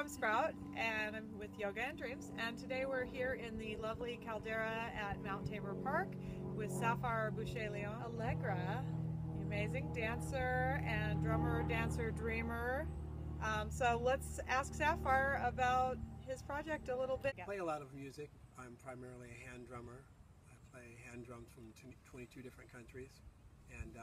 Sprout, and I'm with Yoga and Dreams, and today we're here in the lovely caldera at Mount Tabor Park with Saffire Bouchelion Alegra, the amazing dancer and drummer, dancer, dreamer. So let's ask Saffire about his project a little bit. I play a lot of music. I'm primarily a hand drummer. I play hand drums from 22 different countries, and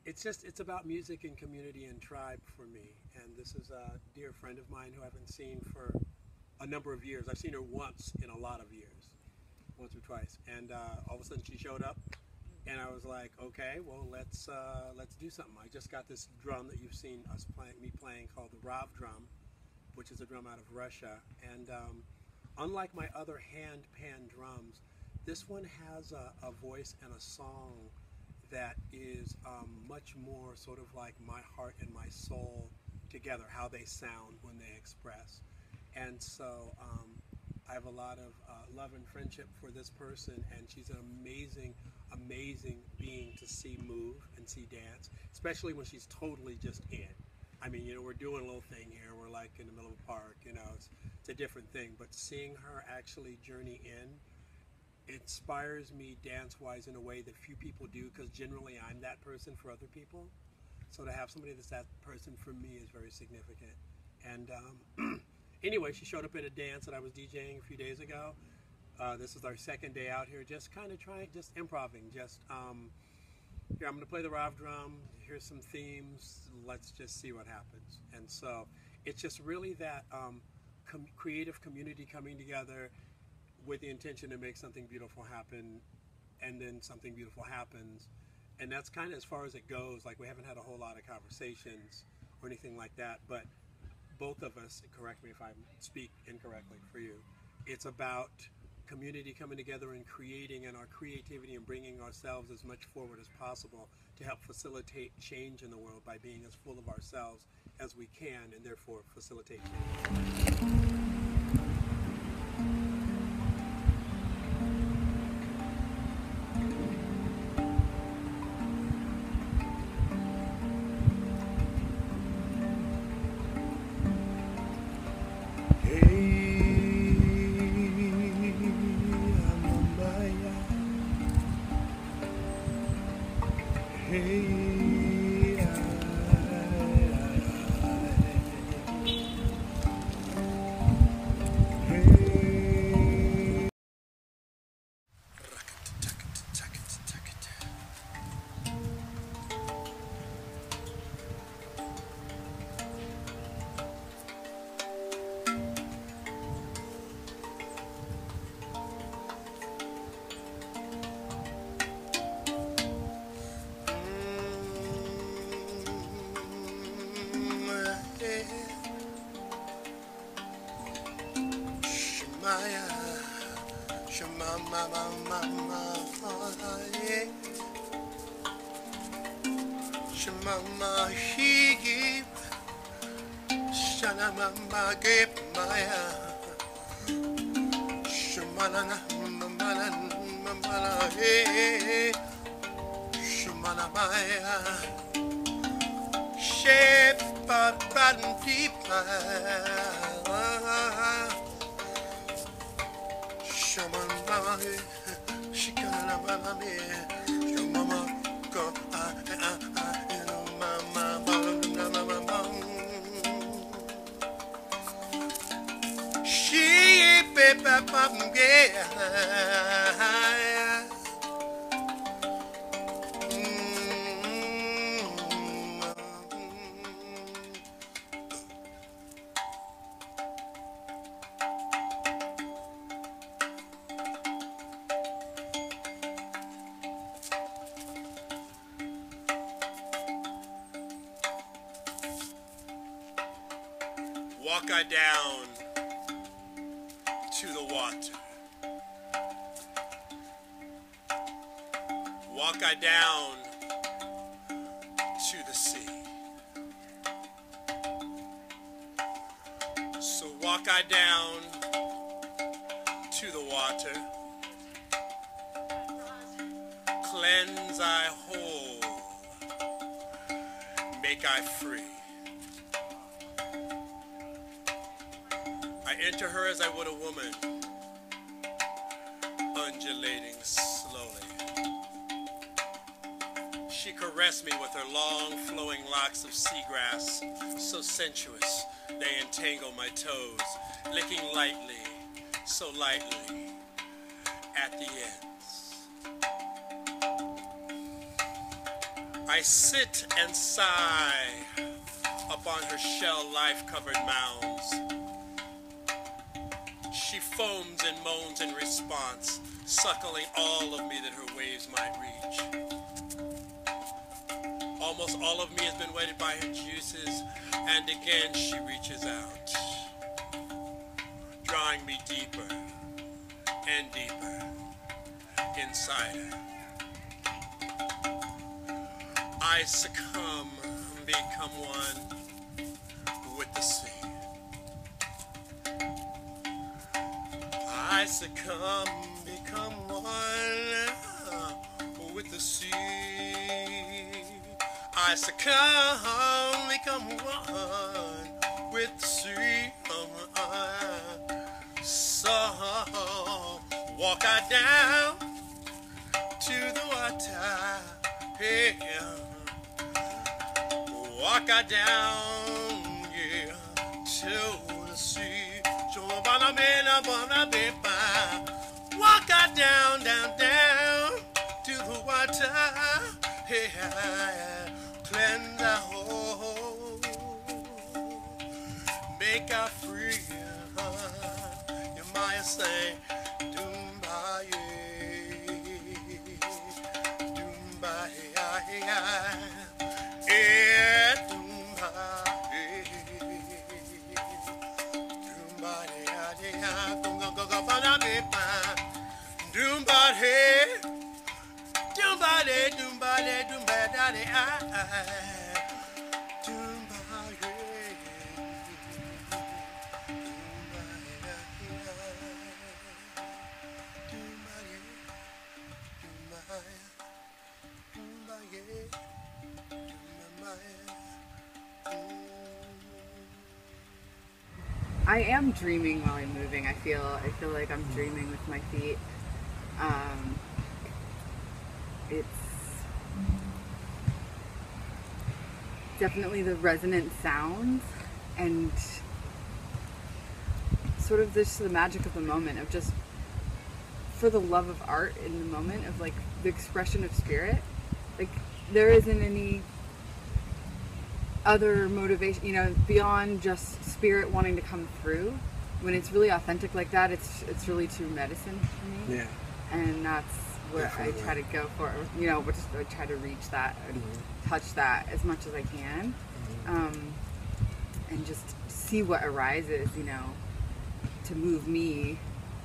it's about music and community and tribe for me. And this is a dear friend of mine who I haven't seen for a number of years. I've seen her once in a lot of years, once or twice. And all of a sudden she showed up, and I was like, okay, well let's do something. I just got this drum that you've seen me playing called the Rav drum, which is a drum out of Russia. And unlike my other hand pan drums, this one has a voice and a song that is much more sort of like my heart and my soul together, how they sound when they express. And so I have a lot of love and friendship for this person, and she's an amazing, amazing being to see move and see dance, especially when she's totally just in. I mean, you know, we're doing a little thing here, we're like in the middle of a park, you know, it's a different thing, but seeing her actually journey in, it inspires me dance-wise in a way that few people do, because generally I'm that person for other people. So to have somebody that's that person for me is very significant. And anyway, she showed up at a dance that I was DJing a few days ago. This is our second day out here, just kind of trying, just improvising. Just here, I'm going to play the Rav drum. Here's some themes. Let's just see what happens. And so it's just really that creative community coming together with the intention to make something beautiful happen, and then something beautiful happens. And that's kind of as far as it goes. Like, we haven't had a whole lot of conversations or anything like that, but both of us, correct me if I speak incorrectly for you, it's about community coming together and creating, and our creativity and bringing ourselves as much forward as possible to help facilitate change in the world by being as full of ourselves as we can, and therefore facilitate change. Shema mama mama yeah. Shema ma he shana mama ge maya Shema na mama na mama hey Shema na maya shepa pan pipa Shaman she can't your mama go she paper pam Walk I down to the water. Walk I down to the sea. So walk I down to the water. Cleanse I whole. Make I free. I enter her as I would a woman, undulating slowly. She caressed me with her long flowing locks of seagrass, so sensuous they entangle my toes, licking lightly, so lightly, at the ends. I sit and sigh upon her shell life-covered mounds. She foams and moans in response, suckling all of me that her waves might reach. Almost all of me has been wetted by her juices, and again she reaches out, drawing me deeper and deeper inside her. I succumb, become one with the sea. I succumb, become one with the sea. I succumb, become one with the sea. So walk I down to the water. Hey, walk I down, yeah, to the sea. Walk I down, down, down to the water. Hey, cleanse our whole, make our free. You might say, Dumbaye, Dumbaye, yeah, I am dreaming while I'm moving. I feel like I'm dreaming with my feet. It's definitely the resonant sounds and sort of just the magic of the moment of just for the love of art in the moment of like the expression of spirit. Like there isn't any other motivation, you know, beyond just spirit wanting to come through. When it's really authentic like that, it's really true medicine for me. Yeah. And that's what Definitely. I try to go for. You know, just I try to reach that and touch that as much as I can, and just see what arises. You know, to move me.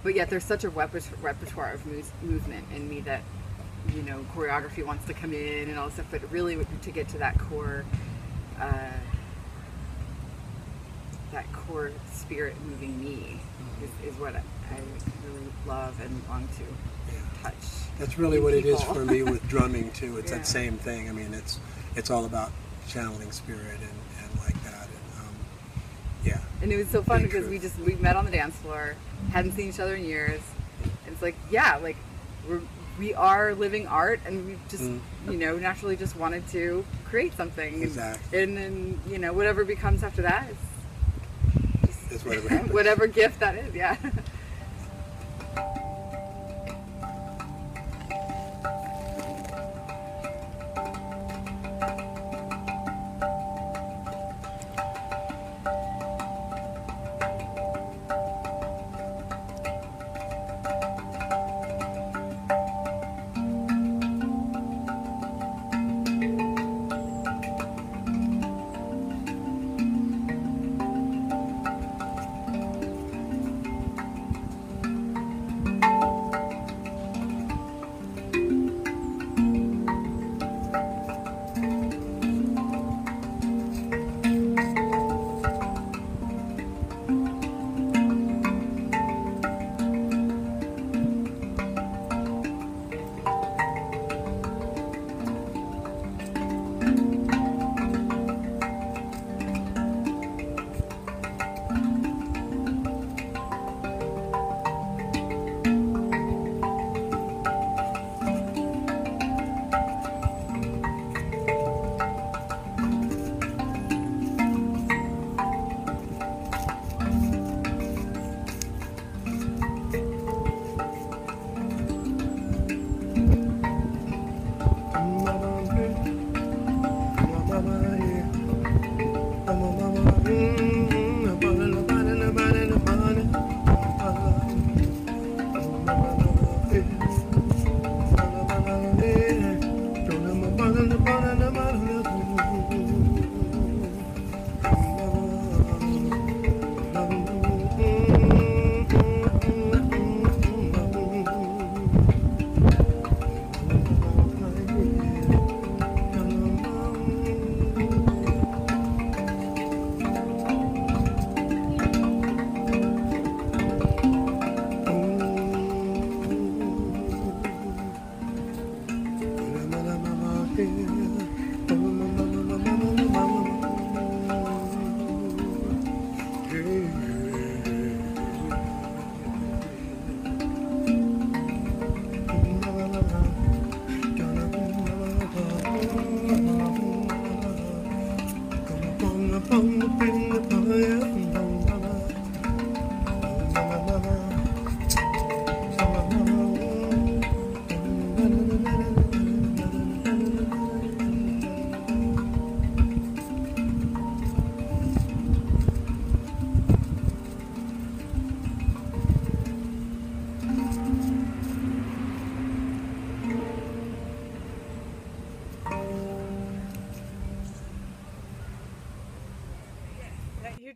But yet there's such a repertoire of movement in me that, you know, choreography wants to come in and all this stuff. But really, to get to that core. That core spirit moving me is what I really love and long to touch. That's really what people. it is for me with drumming too. It's Yeah. that same thing. I mean, it's all about channeling spirit and like that. And yeah. And it was so fun Big because truth. we met on the dance floor, hadn't seen each other in years. And it's like, yeah, like we are living art, and we just you know naturally just wanted to create something. Exactly. And then you know whatever becomes after that is It's whatever happens. whatever gift that is. Yeah.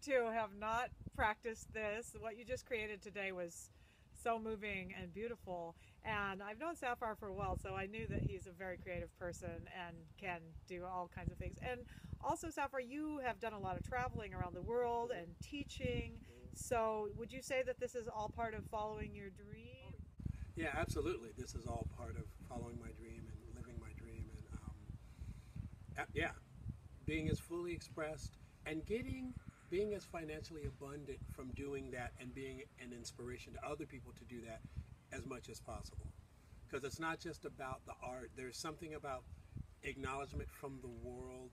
too have not practiced this. What you just created today was so moving and beautiful. And I've known Saffire for a while, so I knew that he's a very creative person and can do all kinds of things. And also, Saffire, you have done a lot of traveling around the world and teaching. So would you say that this is all part of following your dream? Yeah, absolutely. This is all part of following my dream and living my dream, and yeah, being as fully expressed and being as financially abundant from doing that, and being an inspiration to other people to do that as much as possible. Because it's not just about the art. There's something about acknowledgement from the world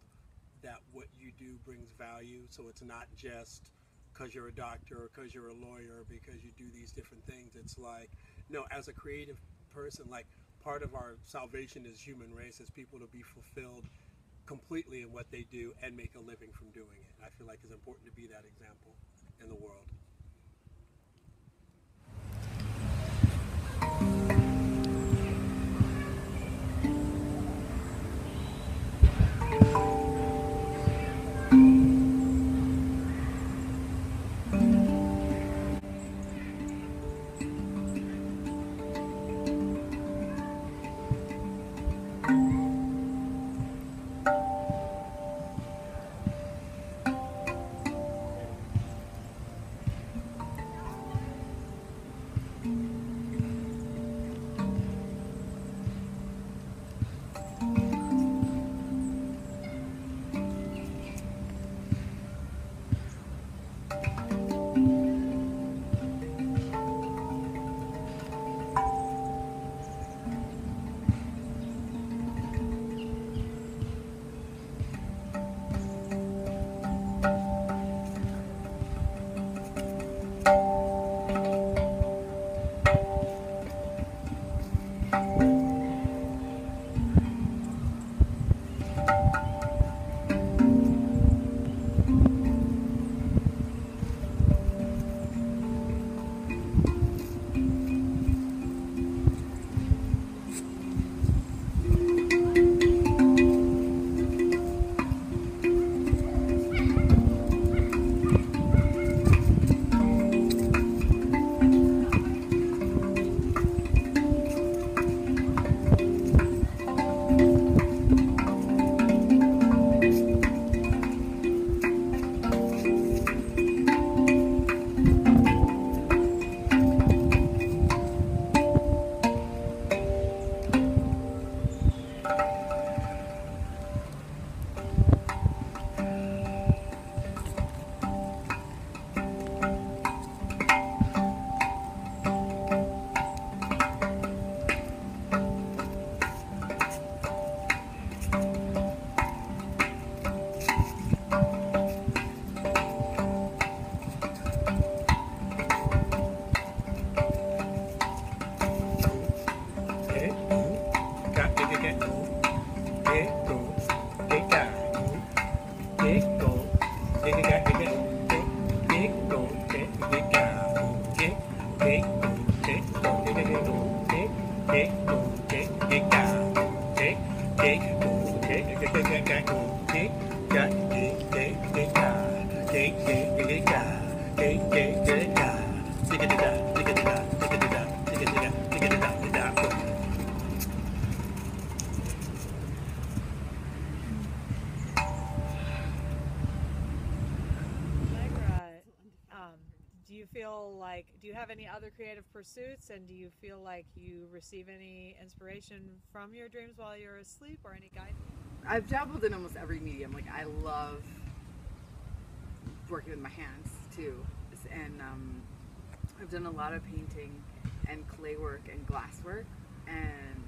that what you do brings value. So it's not just because you're a doctor or because you're a lawyer or because you do these different things. It's like, no, as a creative person, like, part of our salvation as human race is people to be fulfilled completely in what they do and make a living from doing it. I feel like it's important to be that example in the world. Do you have any other creative pursuits, and do you feel like you receive any inspiration from your dreams while you're asleep, or any guidance? I've dabbled in almost every medium. Like, I love working with my hands too, and I've done a lot of painting and clay work and glass work, and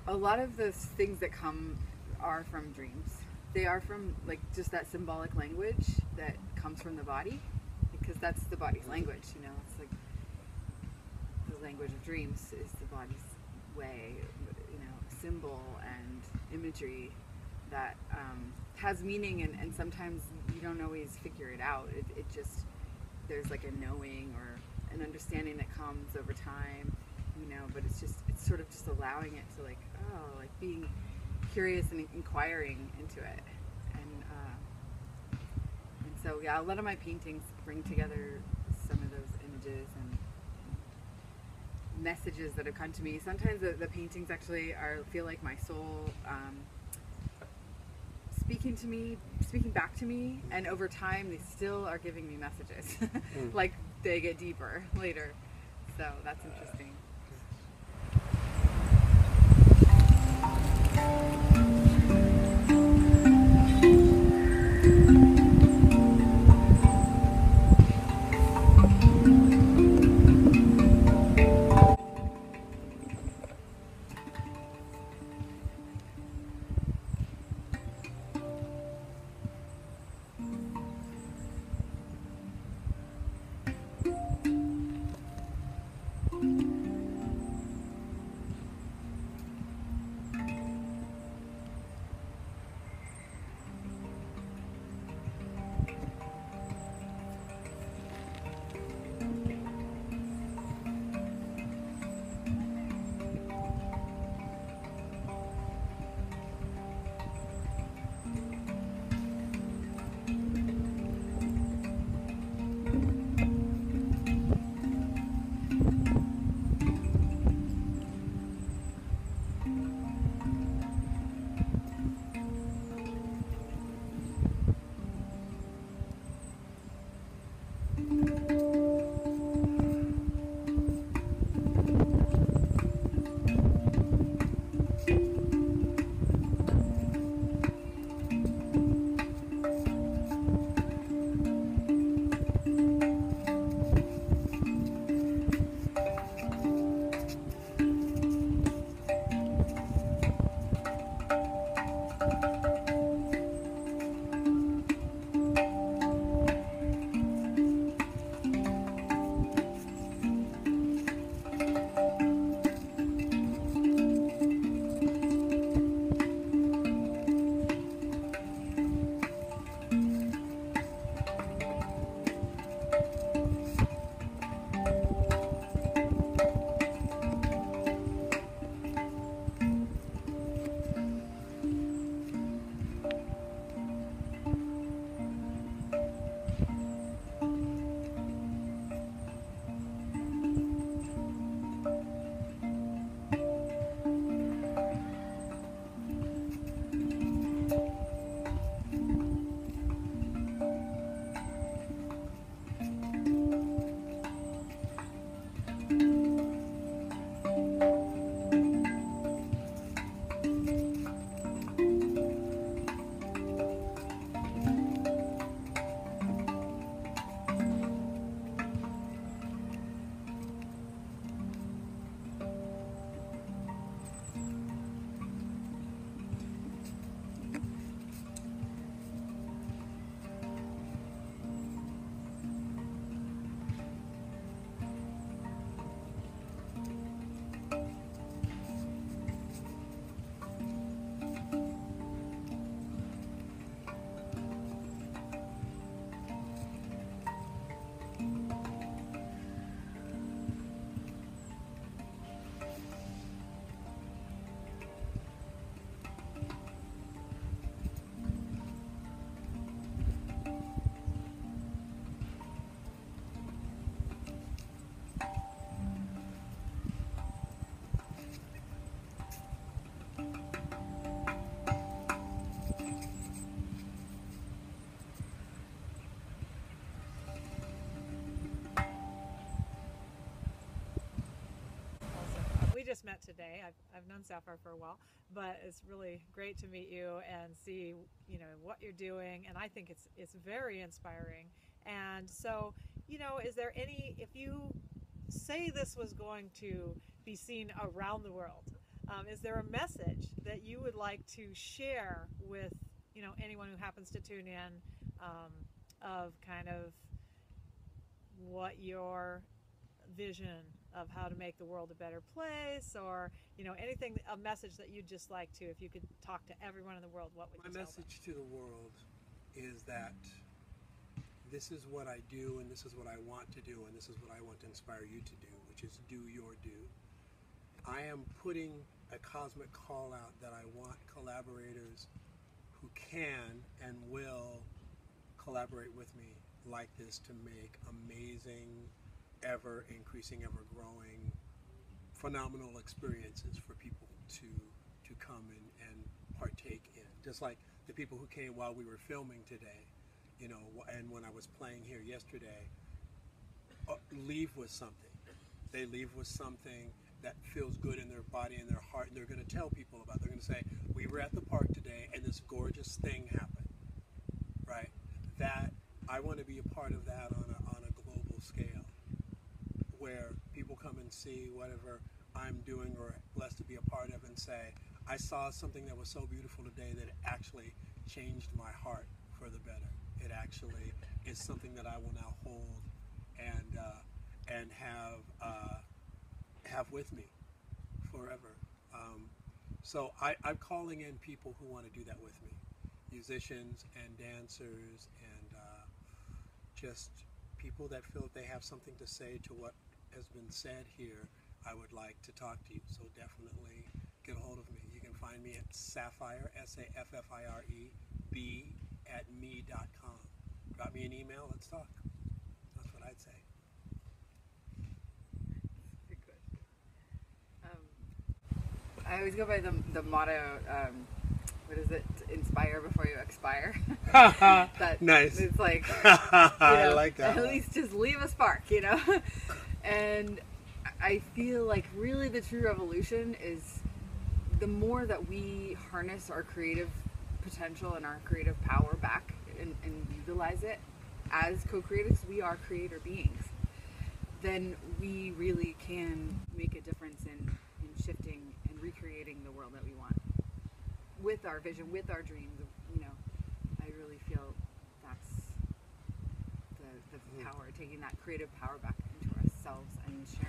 a lot of the things that come are from dreams. They are from, like, just that symbolic language that comes from the body, because that's the body's language, you know. It's like the language of dreams is the body's way, you know, symbol and imagery that has meaning, and sometimes you don't always figure it out. It just, there's like a knowing or an understanding that comes over time, you know, but it's sort of just allowing it to, like, oh, like being curious and inquiring into it. And So yeah, a lot of my paintings bring together some of those images and messages that have come to me. Sometimes the paintings actually feel like my soul speaking to me, speaking back to me, and over time they still are giving me messages. Like they get deeper later. So that's interesting. just met today. I've known Saffire for a while, but it's really great to meet you and see, you know, what you're doing. And I think it's very inspiring. And so, you know, is there any, if you say this was going to be seen around the world, is there a message that you would like to share with, you know, anyone who happens to tune in, of kind of what your vision of how to make the world a better place, or, you know, anything, a message that you'd just like to, if you could talk to everyone in the world, what would you tell them? My message to the world is that this is what I do, and this is what I want to do, and this is what I want to inspire you to do, which is do your do. I am putting a cosmic call out that I want collaborators who can and will collaborate with me like this to make amazing, ever increasing, ever growing, phenomenal experiences for people to come and partake in. Just like the people who came while we were filming today, and when I was playing here yesterday, leave with something. They leave with something that feels good in their body and their heart, and they're going to tell people about it. They're going to say, we were at the park today and this gorgeous thing happened, right? That, I want to be a part of that on a global scale, where people come and see whatever I'm doing or blessed to be a part of and say, I saw something that was so beautiful today that it actually changed my heart for the better. It actually is something that I will now hold and have with me forever. So I'm calling in people who want to do that with me, musicians and dancers and just people that feel that they have something to say to what has been said here. I would like to talk to you, so definitely get a hold of me. You can find me at Saffire, Saffire, B at me.com. Drop me an email, let's talk. That's what I'd say. Good question. I always go by the motto, what is it? Inspire before you expire. That nice. It's like, I like that. At least just leave a spark, And I feel like really the true revolution is the more that we harness our creative potential and our creative power back and utilize it as co-creators. We are creator beings. Then we really can make a difference in shifting and recreating the world that we want with our vision, with our dreams. I really feel that's the power, taking that creative power back into ourselves and sharing